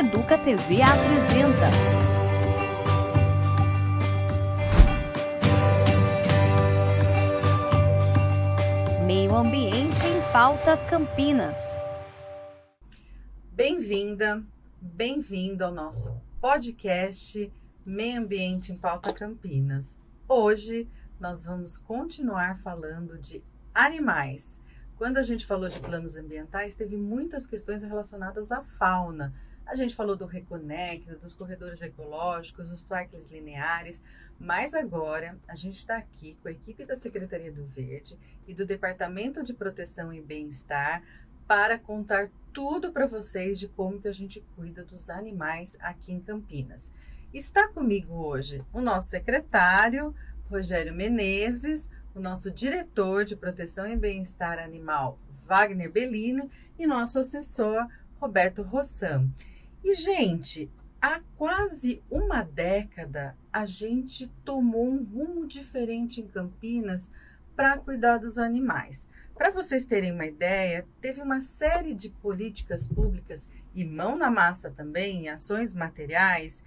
Educa TV apresenta Meio Ambiente em Pauta Campinas. Bem-vinda, bem-vindo ao nosso podcast Meio Ambiente em Pauta Campinas. Hoje nós vamos continuar falando de animais. Quando a gente falou de planos ambientais, teve muitas questões relacionadas à fauna. A gente falou do Reconecta, dos corredores ecológicos, dos parques lineares, mas agora a gente está aqui com a equipe da Secretaria do Verde e do Departamento de Proteção e Bem-Estar para contar tudo para vocês de como que a gente cuida dos animais aqui em Campinas. Está comigo hoje o nosso secretário, Rogério Menezes, o nosso diretor de Proteção e Bem-Estar Animal, Wagner Bellini, e nosso assessor, Roberto Rossan. E, gente, há quase uma década, a gente tomou um rumo diferente em Campinas para cuidar dos animais. Para vocês terem uma ideia, teve uma série de políticas públicas e mão na massa também, ações materiais,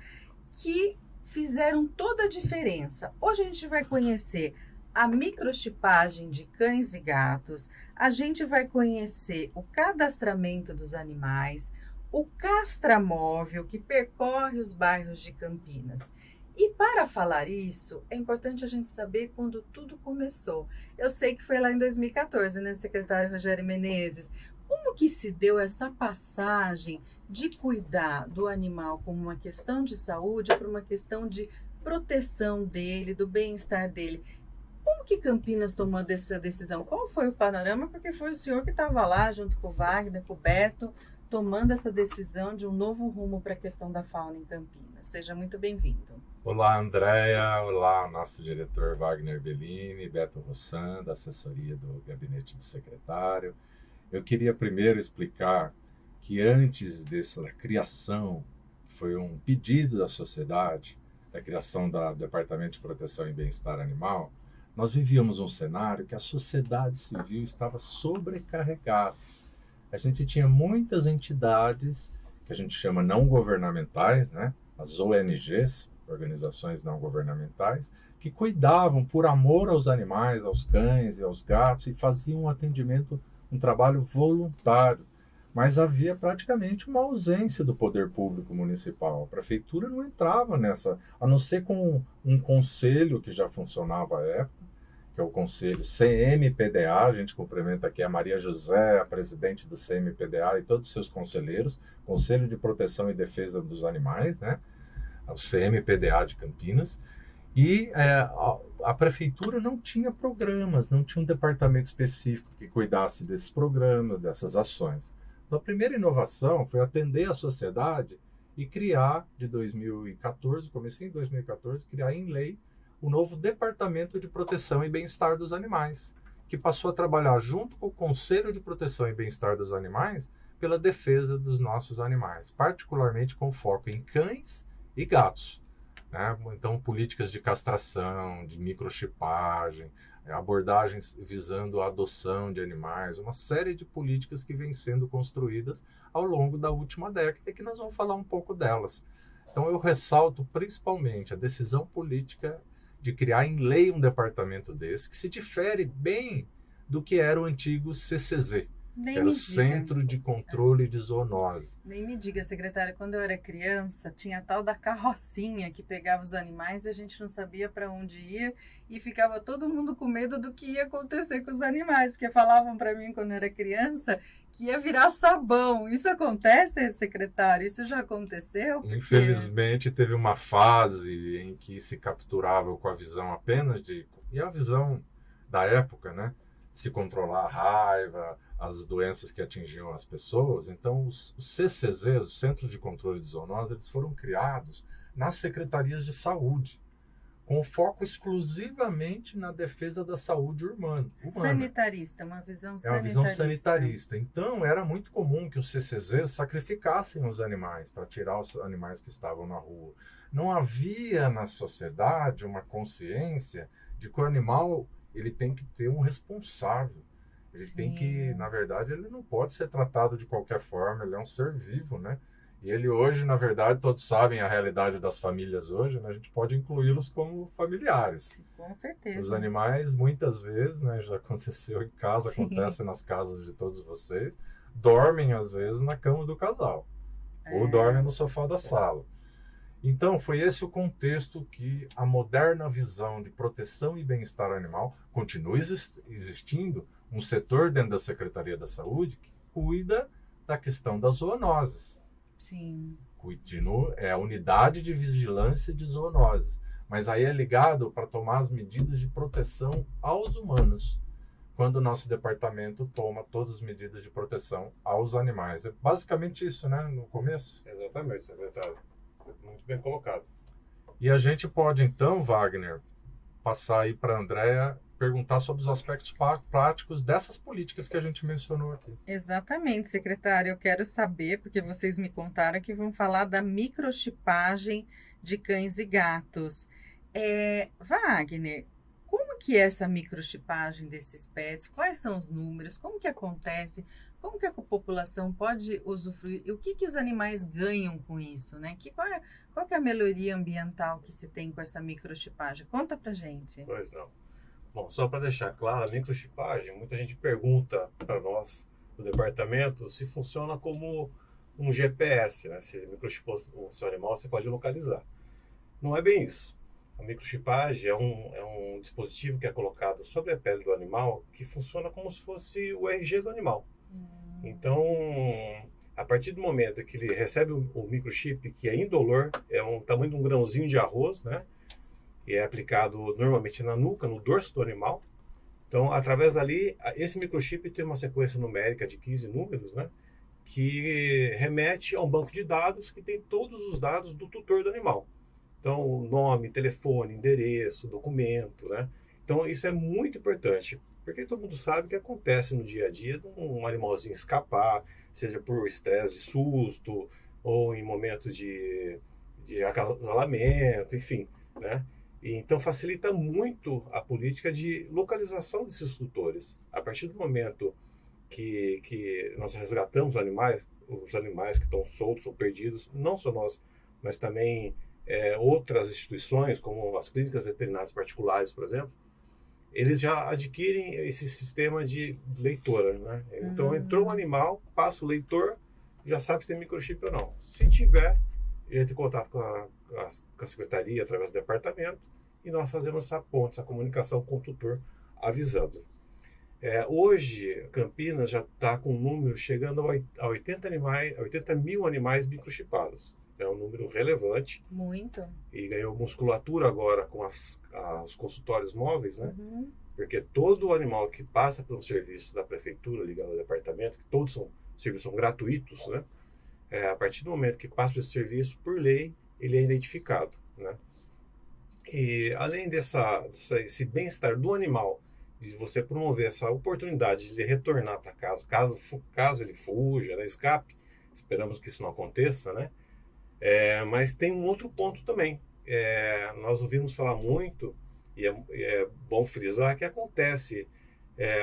que fizeram toda a diferença. Hoje a gente vai conhecer a microchipagem de cães e gatos, a gente vai conhecer o cadastramento dos animais, o castramóvel que percorre os bairros de Campinas. E para falar isso, é importante a gente saber quando tudo começou. Eu sei que foi lá em 2014, né, secretário Rogério Menezes? Como que se deu essa passagem de cuidar do animal como uma questão de saúde para uma questão de proteção dele, do bem-estar dele? Como que Campinas tomou essa decisão? Qual foi o panorama? Porque foi o senhor que estava lá, junto com o Wagner, com o Beto, tomando essa decisão de um novo rumo para a questão da fauna em Campinas. Seja muito bem-vindo. Olá, Andréia. Olá, nosso diretor Wagner Bellini, Beto Rossan, da assessoria do Gabinete do Secretário. Eu queria primeiro explicar que antes dessa criação, que foi um pedido da sociedade, da criação do Departamento de Proteção e Bem-Estar Animal, nós vivíamos um cenário que a sociedade civil estava sobrecarregada. A gente tinha muitas entidades que a gente chama não governamentais, né? As ONGs, organizações não governamentais, que cuidavam por amor aos animais, aos cães e aos gatos, e faziam um atendimento, um trabalho voluntário. Mas havia praticamente uma ausência do poder público municipal. A prefeitura não entrava nessa, a não ser com um conselho que já funcionava à época, que é o Conselho CMPDA, a gente cumprimenta aqui a Maria José, a presidente do CMPDA e todos os seus conselheiros, Conselho de Proteção e Defesa dos Animais, né? O CMPDA de Campinas, e a prefeitura não tinha programas, não tinha um departamento específico que cuidasse desses programas, dessas ações. Então, a primeira inovação foi atender a sociedade e criar, de 2014, comecei em 2014, criar em lei o novo Departamento de Proteção e Bem-Estar dos Animais, que passou a trabalhar junto com o Conselho de Proteção e Bem-Estar dos Animais pela defesa dos nossos animais, particularmente com foco em cães e gatos, né? Então, políticas de castração, de microchipagem, abordagens visando a adoção de animais, uma série de políticas que vêm sendo construídas ao longo da última década e que nós vamos falar um pouco delas. Então, eu ressalto principalmente a decisão política de criar em lei um departamento desse, que se difere bem do que era o antigo CCZ, que era o Centro de Controle de Zoonose. Nem me diga, secretária, quando eu era criança, tinha a tal da carrocinha que pegava os animais e a gente não sabia para onde ia e ficava todo mundo com medo do que ia acontecer com os animais, porque falavam para mim quando eu era criança que ia virar sabão. Isso acontece, secretário? Isso já aconteceu? Porque... Infelizmente, teve uma fase em que se capturava com a visão apenas de... E a visão da época, né? Se controlar a raiva, as doenças que atingiam as pessoas. Então, os CCZs, os Centros de Controle de Zoonose, eles foram criados nas secretarias de saúde, com foco exclusivamente na defesa da saúde humana. Sanitarista, uma visão sanitarista. É uma visão sanitarista. Então, era muito comum que os CCZs sacrificassem os animais para tirar os animais que estavam na rua. Não havia na sociedade uma consciência de que o animal ele tem que ter um responsável. Ele tem que, na verdade, ele não pode ser tratado de qualquer forma, ele é um ser vivo, né? E ele hoje, na verdade, todos sabem a realidade das famílias hoje, né? A gente pode incluí-los como familiares. Com certeza. Os animais, muitas vezes, né, já aconteceu em casa, Sim. acontece nas casas de todos vocês, dormem, às vezes, na cama do casal. Ou dormem no sofá da sala. Então, foi esse o contexto que a moderna visão de proteção e bem-estar animal continua existindo um setor dentro da Secretaria da Saúde que cuida da questão das zoonoses. Sim. É a unidade de vigilância de zoonoses. Mas aí é ligado para tomar as medidas de proteção aos humanos, quando o nosso departamento toma todas as medidas de proteção aos animais. É basicamente isso, né, no começo? Exatamente, secretário. Muito bem colocado. E a gente pode, então, Wagner, passar aí para a Andréa, perguntar sobre os aspectos práticos dessas políticas que a gente mencionou aqui. Exatamente, secretário. Eu quero saber, porque vocês me contaram que vão falar da microchipagem de cães e gatos. Wagner, como que é essa microchipagem desses pets? Quais são os números? Como que acontece? Como que a população pode usufruir? E o que que os animais ganham com isso, né? Qual que é a melhoria ambiental que se tem com essa microchipagem? Conta pra gente. Pois não. Bom, só para deixar claro, a microchipagem, muita gente pergunta para nós do departamento se funciona como um GPS, né? Se microchipou o seu animal, você pode localizar. Não é bem isso. A microchipagem é um dispositivo que é colocado sobre a pele do animal que funciona como se fosse o RG do animal. Então, a partir do momento que ele recebe o microchip, que é indolor, é um tamanho de um grãozinho de arroz, né? E é aplicado normalmente na nuca, no dorso do animal. Então, através dali, esse microchip tem uma sequência numérica de 15 números, né? Que remete a um banco de dados que tem todos os dados do tutor do animal. Então, nome, telefone, endereço, documento, né? Então, isso é muito importante, porque todo mundo sabe que acontece no dia a dia de um animalzinho escapar, seja por estresse de susto, ou em momento de acasalamento, enfim, né? E, então, facilita muito a política de localização desses tutores. A partir do momento que nós resgatamos os animais que estão soltos ou perdidos, não só nós, mas também outras instituições, como as clínicas veterinárias particulares, por exemplo, eles já adquirem esse sistema de leitora, né? Então, entrou um animal, passa o leitor, já sabe se tem microchip ou não. Se tiver, entra em contato com a secretaria, através do departamento, e nós fazemos essa ponte, essa comunicação com o tutor, avisando. Hoje, Campinas já está com um número chegando a 80 mil animais microchipados. É um número relevante. Muito. E ganhou musculatura agora com os consultórios móveis, né? Porque todo animal que passa por um serviço da prefeitura ligado ao departamento, que todos são serviços são gratuitos, né? A partir do momento que passa por esse serviço, por lei, ele é identificado, né? E além desse bem-estar do animal, de você promover essa oportunidade de ele retornar para casa, caso ele fuja, né, escape, esperamos que isso não aconteça, né? Mas tem um outro ponto também. Nós ouvimos falar muito, e é bom frisar, que acontece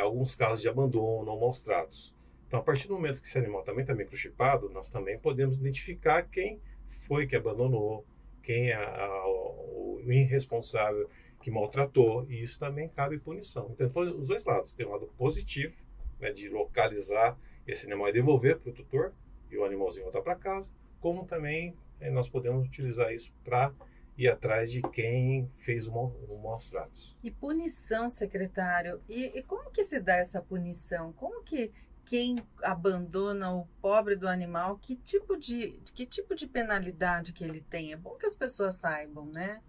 alguns casos de abandono ou maus tratos. Então, a partir do momento que esse animal também está microchipado, nós também podemos identificar quem foi que abandonou, quem é o irresponsável que maltratou, e isso também cabe punição. Então, os dois lados. Tem um lado positivo, né, de localizar esse animal e devolver para o tutor, e o animalzinho voltar para casa, como também nós podemos utilizar isso para ir atrás de quem fez o maus tratos. E punição, secretário, e como que se dá essa punição? Como que quem abandona o pobre do animal, que tipo de penalidade que ele tem? É bom que as pessoas saibam, né?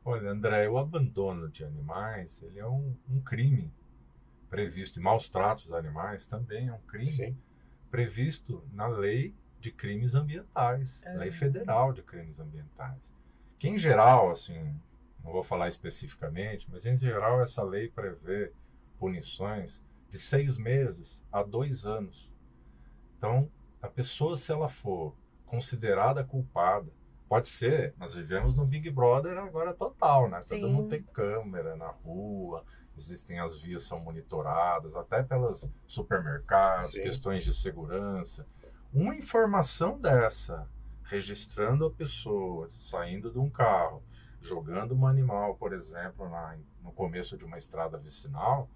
Olha, André, o abandono de animais, ele é um crime previsto, e maus tratos dos animais também é um crime. Sim. Previsto na lei de crimes ambientais, lei federal de crimes ambientais. Que em geral, assim, não vou falar especificamente, mas em geral essa lei prevê punições de 6 meses a 2 anos. Então, a pessoa, se ela for considerada culpada, pode ser, nós vivemos no Big Brother agora total, né? Sim. Todo mundo tem câmera na rua, existem as vias são monitoradas, até pelos supermercados, Sim. questões de segurança. Uma informação dessa registrando a pessoa, saindo de um carro, jogando um animal, por exemplo, no começo de uma estrada vicinal,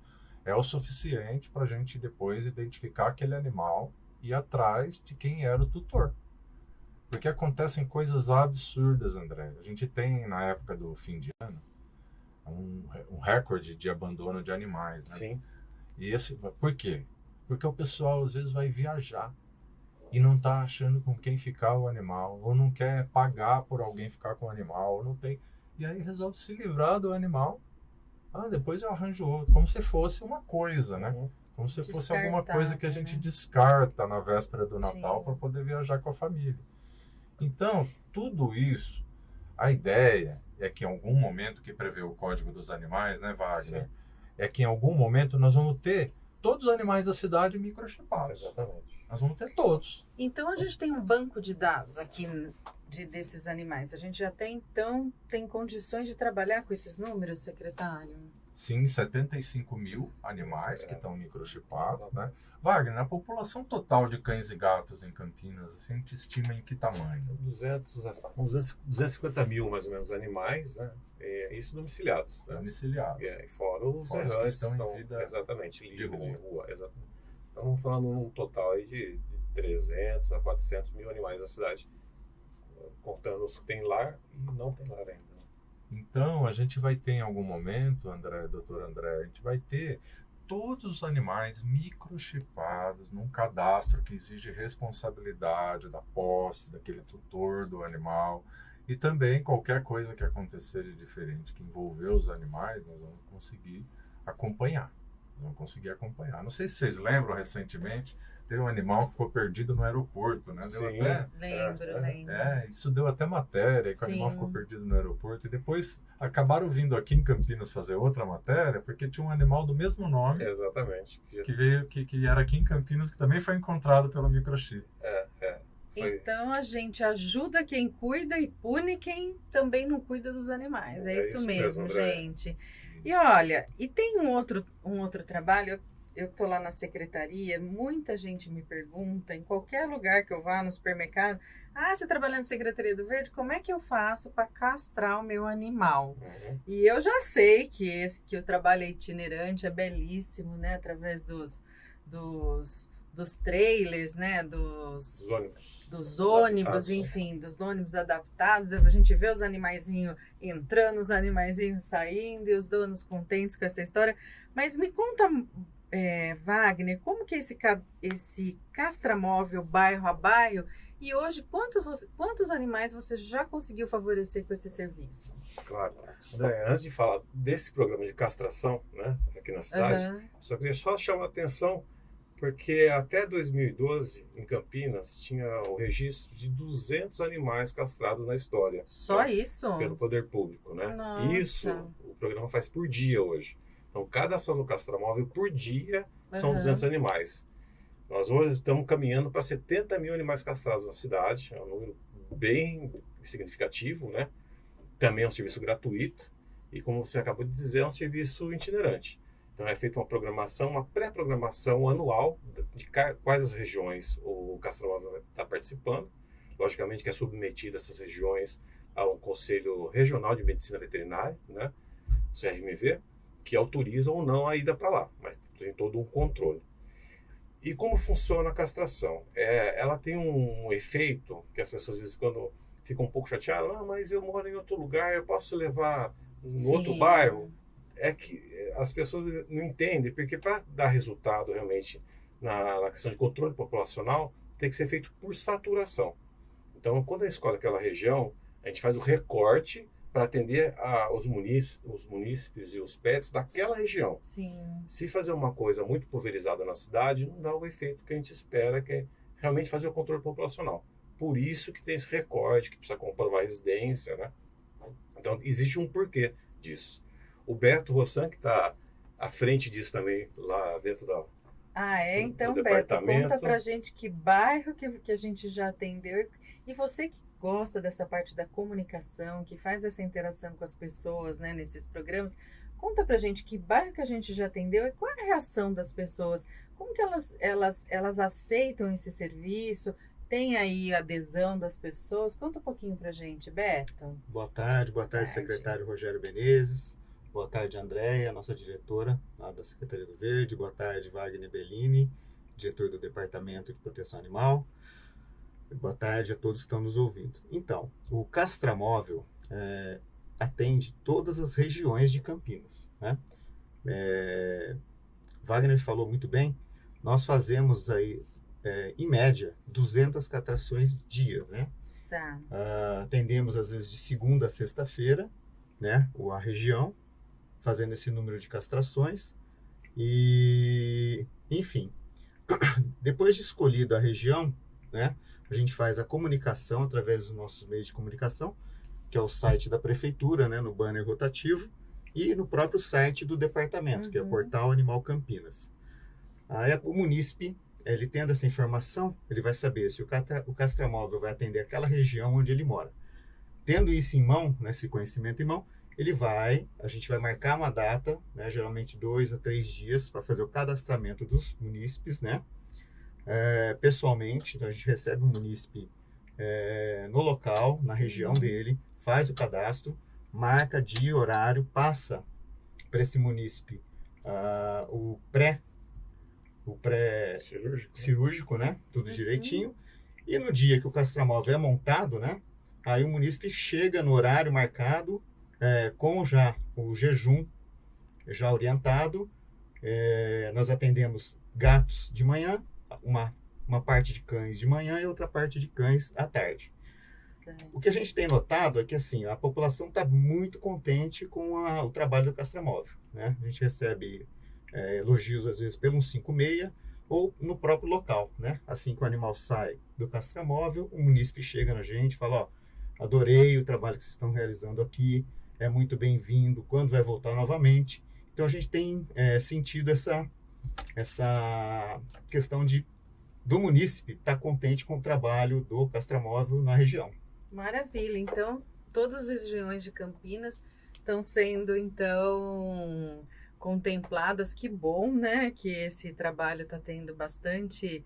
é o suficiente para a gente depois identificar aquele animal e ir atrás de quem era o tutor. Porque acontecem coisas absurdas, André. A gente tem, na época do fim de ano, um recorde de abandono de animais, né? Sim. E por quê? Porque o pessoal às vezes vai viajar e não está achando com quem ficar o animal, ou não quer pagar por alguém ficar com o animal, ou não tem. E aí resolve se livrar do animal. Depois eu arranjo outro, como se fosse uma coisa, né? Como se fosse alguma coisa que a gente descarta na véspera do Natal para poder viajar com a família. Então, tudo isso, a ideia é que em algum momento, que prevê o Código dos Animais, né, Wagner? Sim. É que em algum momento nós vamos ter todos os animais da cidade microchipados. Exatamente. Nós vamos ter todos. Então, a gente tem um banco de dados aqui desses animais. A gente já tem condições de trabalhar com esses números, secretário? Sim, 75 mil animais que estão microchipados, né? Wagner, a população total de cães e gatos em Campinas, assim, a gente estima em que tamanho? 250 mil, mais ou menos, animais, né? Isso domiciliados. Né? Domiciliados. E fora os errantes que estão em vida exatamente, livre de rua. Exatamente. Estamos falando num total aí de 300 a 400 mil animais na cidade, contando os que tem lar e não tem lar ainda. Então, a gente vai ter em algum momento, doutor André, a gente vai ter todos os animais microchipados num cadastro que exige responsabilidade da posse, daquele tutor do animal. E também qualquer coisa que acontecer de diferente que envolver os animais, nós vamos conseguir acompanhar. Não sei se vocês lembram recentemente, teve um animal que ficou perdido no aeroporto, né? Sim, lembro. Isso deu até matéria, que o animal ficou perdido no aeroporto. E depois acabaram vindo aqui em Campinas fazer outra matéria, porque tinha um animal do mesmo nome. Exatamente. Que era aqui em Campinas, que também foi encontrado pelo microchip. Então a gente ajuda quem cuida e pune quem também não cuida dos animais. É isso mesmo, gente. E olha, e tem um outro trabalho. Eu estou lá na secretaria, muita gente me pergunta, em qualquer lugar que eu vá, no supermercado, você trabalha na Secretaria do Verde, como é que eu faço para castrar o meu animal? Uhum. E eu já sei que o trabalho é itinerante, é belíssimo, né? Através dos trailers, né? Dos ônibus, enfim, dos ônibus adaptados. A gente vê os animaizinhos entrando, os animaizinhos saindo, e os donos contentes com essa história. Mas me conta... Wagner, como que é esse castramóvel bairro a bairro, e hoje quantos animais você já conseguiu favorecer com esse serviço? Claro. André, antes de falar desse programa de castração, né, aqui na cidade, só queria chamar a atenção, porque até 2012, em Campinas, tinha o registro de 200 animais castrados na história. Só isso? Pelo poder público, né? Nossa. Isso o programa faz por dia hoje. Então, cada ação do castramóvel por dia são 200 animais. Nós hoje estamos caminhando para 70 mil animais castrados na cidade. É um número bem significativo, né? Também é um serviço gratuito. E, como você acabou de dizer, é um serviço itinerante. Então, é feita uma pré-programação anual de quais as regiões o castramóvel está participando. Logicamente que é submetido essas regiões a um Conselho Regional de Medicina Veterinária, né? O CRMV, que autoriza ou não a ida para lá, mas tem todo um controle. E como funciona a castração? Ela tem um efeito que as pessoas, às vezes, quando ficam um pouco chateadas, mas eu moro em outro lugar, eu posso levar em outro bairro? É que as pessoas não entendem, porque para dar resultado realmente na questão de controle populacional, tem que ser feito por saturação. Então, quando a gente escolhe aquela região, a gente faz o recorte para atender os munícipes e os pets daquela região. Sim. Se fazer uma coisa muito pulverizada na cidade, não dá o efeito que a gente espera, que é realmente fazer o controle populacional. Por isso que tem esse recorte, que precisa comprovar a residência, né? Então, existe um porquê disso. O Beto Rossan, que está à frente disso também, lá dentro Então, do Beto, departamento. conta pra gente que bairro que a gente já atendeu. E você que gosta dessa parte da comunicação, que faz essa interação com as pessoas, né, nesses programas, conta pra gente que bairro que a gente já atendeu e qual é a reação das pessoas, como que elas aceitam esse serviço, tem aí adesão das pessoas. Conta um pouquinho pra gente, Beto. Boa tarde, secretário Rogério Menezes. Boa tarde, Andréia, nossa diretora lá da Secretaria do Verde. Boa tarde, Wagner Bellini, diretor do Departamento de Proteção Animal. Boa tarde a todos que estão nos ouvindo. Então, o Castramóvel atende todas as regiões de Campinas, né? Wagner falou muito bem, nós fazemos aí, em média, 200 castrações dia, né? Tá. Atendemos, às vezes, de segunda a sexta-feira, né? A região, fazendo esse número de castrações. E, enfim, depois de escolhida a região, né? A gente faz a comunicação através dos nossos meios de comunicação, que é o site da prefeitura, né? No banner rotativo, e no próprio site do departamento, que é o Portal Animal Campinas. Aí o munícipe, ele tendo essa informação, ele vai saber se o castramóvel vai atender aquela região onde ele mora. Tendo isso em mão, né, esse conhecimento em mão, a gente vai marcar uma data, né, geralmente 2 a 3 dias, para fazer o cadastramento dos munícipes, né? Pessoalmente, então a gente recebe o munícipe no local, na região dele, faz o cadastro, marca dia, horário, passa para esse munícipe o pré-cirúrgico, né? Tudo direitinho. E no dia que o castramóvel é montado, né? Aí o munícipe chega no horário marcado, com já o jejum já orientado. Nós atendemos gatos de manhã, uma parte de cães de manhã e outra parte de cães à tarde. O que a gente tem notado é que assim, a população está muito contente com o trabalho do castramóvel, né? A gente recebe elogios às vezes pelo 156 ou no próprio local, né? Assim que o animal sai do castramóvel, o munícipe chega na gente e fala: adorei o trabalho que vocês estão realizando aqui, é muito bem-vindo, quando vai voltar novamente? Então a gente tem sentido essa questão do munícipe estar contente com o trabalho do castramóvel na região. Maravilha, então todas as regiões de Campinas estão sendo então contempladas. Que bom, né, que esse trabalho está tendo bastante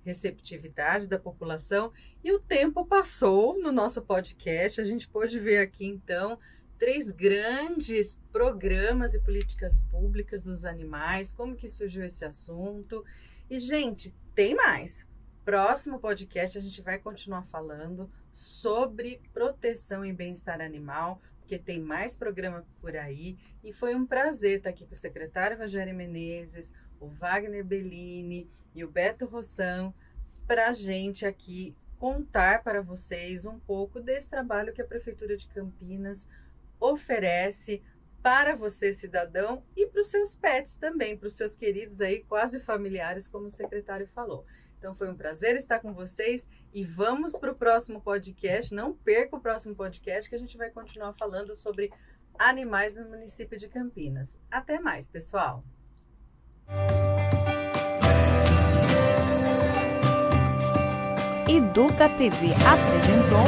receptividade da população. E o tempo passou no nosso podcast, a gente pôde ver aqui então 3 grandes programas e políticas públicas dos animais, como que surgiu esse assunto. E gente, tem mais. Próximo podcast a gente vai continuar falando sobre proteção e bem-estar animal, porque tem mais programa por aí. E foi um prazer estar aqui com o secretário Rogério Menezes, o Wagner Bellini e o Beto Rossan, para a gente aqui contar para vocês um pouco desse trabalho que a Prefeitura de Campinas oferece para você, cidadão, e para os seus pets também, para os seus queridos aí, quase familiares, como o secretário falou. Então foi um prazer estar com vocês e vamos para o próximo podcast. Não perca o próximo podcast, que a gente vai continuar falando sobre animais no município de Campinas. Até mais, pessoal! Educa TV apresentou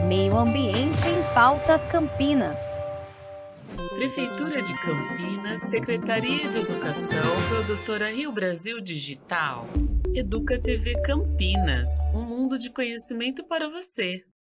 Meio Ambiente em Pauta Campinas. Prefeitura de Campinas, Secretaria de Educação, Produtora Rio Brasil Digital. Educa TV Campinas, um mundo de conhecimento para você.